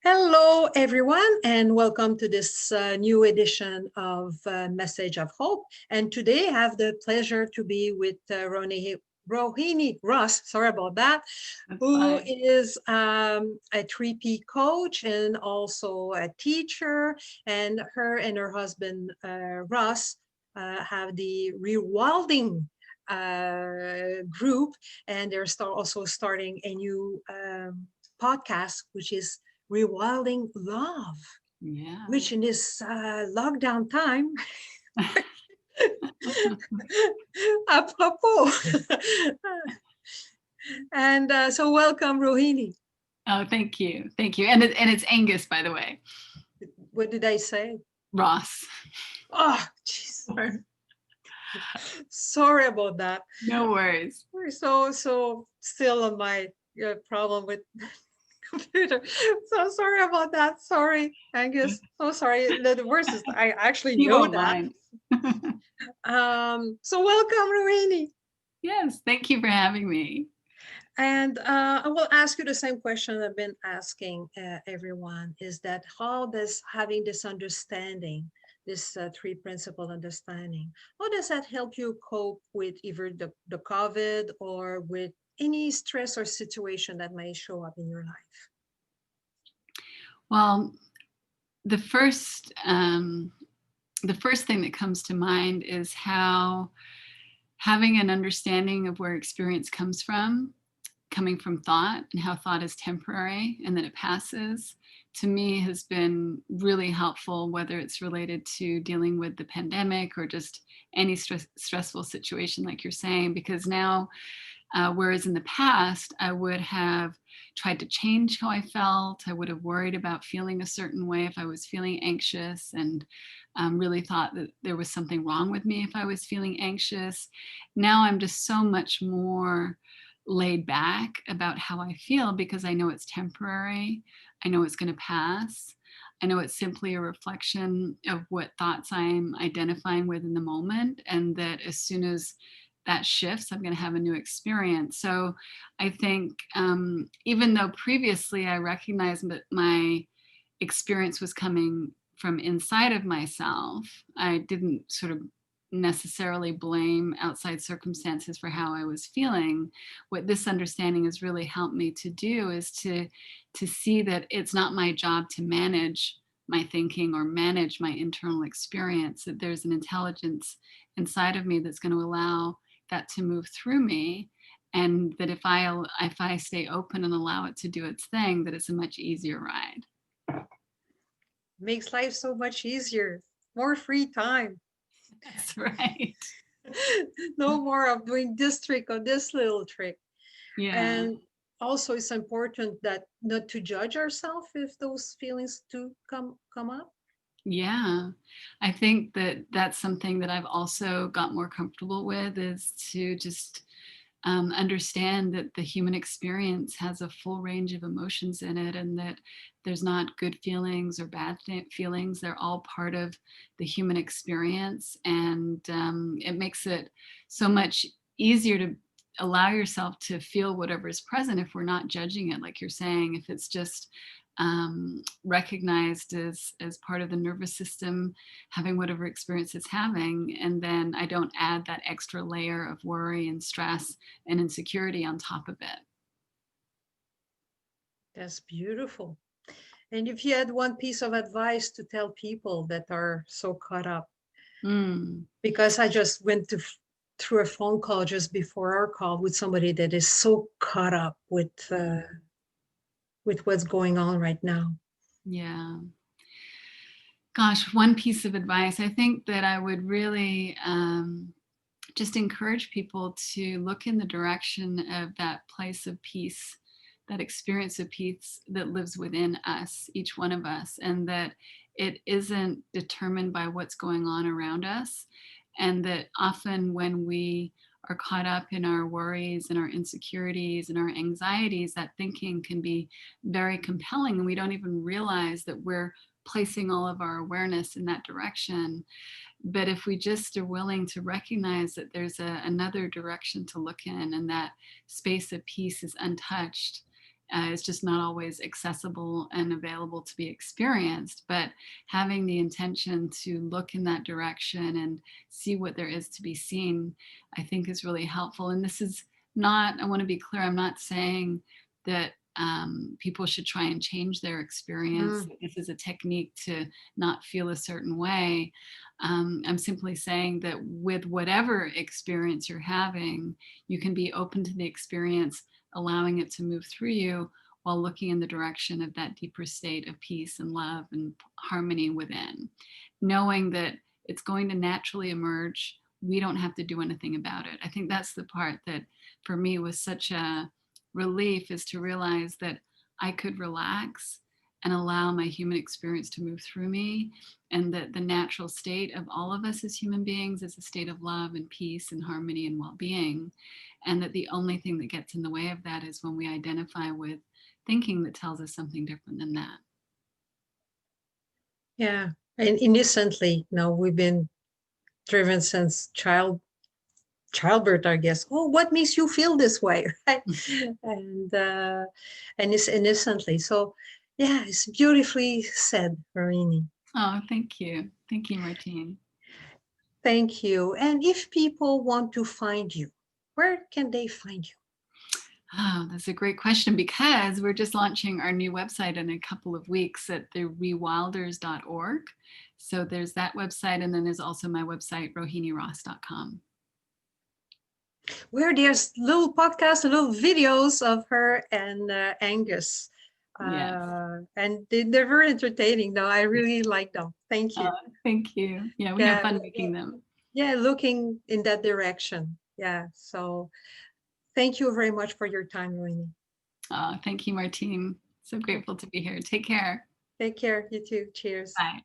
Hello, everyone, and welcome to this new edition of Message of Hope. And today I have the pleasure to be with Rohini Ross, sorry about that, That's who fine. is a 3P coach and also a teacher. And her husband, Ross, have the Rewilding group, and they're also starting a new podcast, which is Rewilding Love, Yeah. which in this lockdown time, apropos. And so welcome, Rohini. Oh, thank you. Thank you. And it's Angus, by the way. What did I say? Ross. Oh, jeez. Sorry about that. No worries. We're so still on my problem with computer. So sorry about that. Sorry, Angus. So sorry. The worst is I actually He know won't that. mind. So welcome, Rohini. Yes, thank you for having me. And I will ask you the same question I've been asking everyone, is that how does having this understanding, this three principle understanding, how does that help you cope with either the COVID or with any stress or situation that may show up in your life? Well, the first the first thing that comes to mind is how having an understanding of where experience comes from, coming from thought, and how thought is temporary and then it passes, to me has been really helpful, whether it's related to dealing with the pandemic or just any stressful situation like you're saying, because now, whereas in the past I would have tried to change how I felt, I would have worried about feeling a certain way if I was feeling anxious, and really thought that there was something wrong with me if I was feeling anxious. Now I'm just so much more laid back about how I feel because I know it's temporary. I know it's going to pass. I know it's simply a reflection of what thoughts I'm identifying with in the moment, and that as soon as that shifts, I'm going to have a new experience. So I think even though previously I recognized that my experience was coming from inside of myself, I didn't sort of necessarily blame outside circumstances for how I was feeling. What this understanding has really helped me to do is to see that it's not my job to manage my thinking or manage my internal experience, that there's an intelligence inside of me that's going to allow that to move through me, and that if I stay open and allow it to do its thing, that it's a much easier ride. Makes life so much easier, more free time. That's right. No more of doing this trick or this little trick. Yeah. And also it's important that not to judge ourselves if those feelings do come up. Yeah, I think that that's something that I've also got more comfortable with, is to just understand that the human experience has a full range of emotions in it, and that there's not good feelings or bad feelings. They're all part of the human experience. And it makes it so much easier to allow yourself to feel whatever is present if we're not judging it, like you're saying, if it's just recognized as part of the nervous system having whatever experience it's having, and then I don't add that extra layer of worry and stress and insecurity on top of it. That's beautiful. And if you had one piece of advice to tell people that are so caught up, Mm, because I just went through a phone call just before our call with somebody that is so caught up with what's going on right now. yeah. Gosh, one piece of advice, I think that I would really just encourage people to look in the direction of that place of peace, that experience of peace that lives within us, each one of us, and that it isn't determined by what's going on around us. And that often when we are caught up in our worries and our insecurities and our anxieties, that thinking can be very compelling, and we don't even realize that we're placing all of our awareness in that direction. But if we just are willing to recognize that there's another direction to look in, and that space of peace is untouched, It's just not always accessible and available to be experienced. But having the intention to look in that direction and see what there is to be seen, I think is really helpful. And this is not, I want to be clear, I'm not saying that people should try and change their experience. Mm, This is a technique to not feel a certain way. I'm simply saying that with whatever experience you're having, you can be open to the experience, allowing it to move through you while looking in the direction of that deeper state of peace and love and harmony within, knowing that it's going to naturally emerge. We don't have to do anything about it. I think that's the part that for me was such a relief, is to realize that I could relax and allow my human experience to move through me, and that the natural state of all of us as human beings is a state of love and peace and harmony and well-being, and that the only thing that gets in the way of that is when we identify with thinking that tells us something different than that. yeah. And innocently, we've been driven since childbirth, I guess. Oh, what makes you feel this way, right? And it's innocently. So, yeah, it's beautifully said, Rohini. Oh, thank you, Martine. Thank you. And if people want to find you, where can they find you? Oh, that's a great question, because we're just launching our new website in a couple of weeks at the rewilders.org. So there's that website, and then there's also my website, rohiniross.com. Where there's little podcasts, little videos of her and Angus. Yes. And they're very entertaining, though. I really like them. Thank you. Thank you. Yeah, we have Yeah, fun making them. yeah, looking in that direction. Yeah. So thank you very much for your time, Rohini. Thank you, Martine. So grateful to be here. Take care. Take care. You too. Cheers. Bye.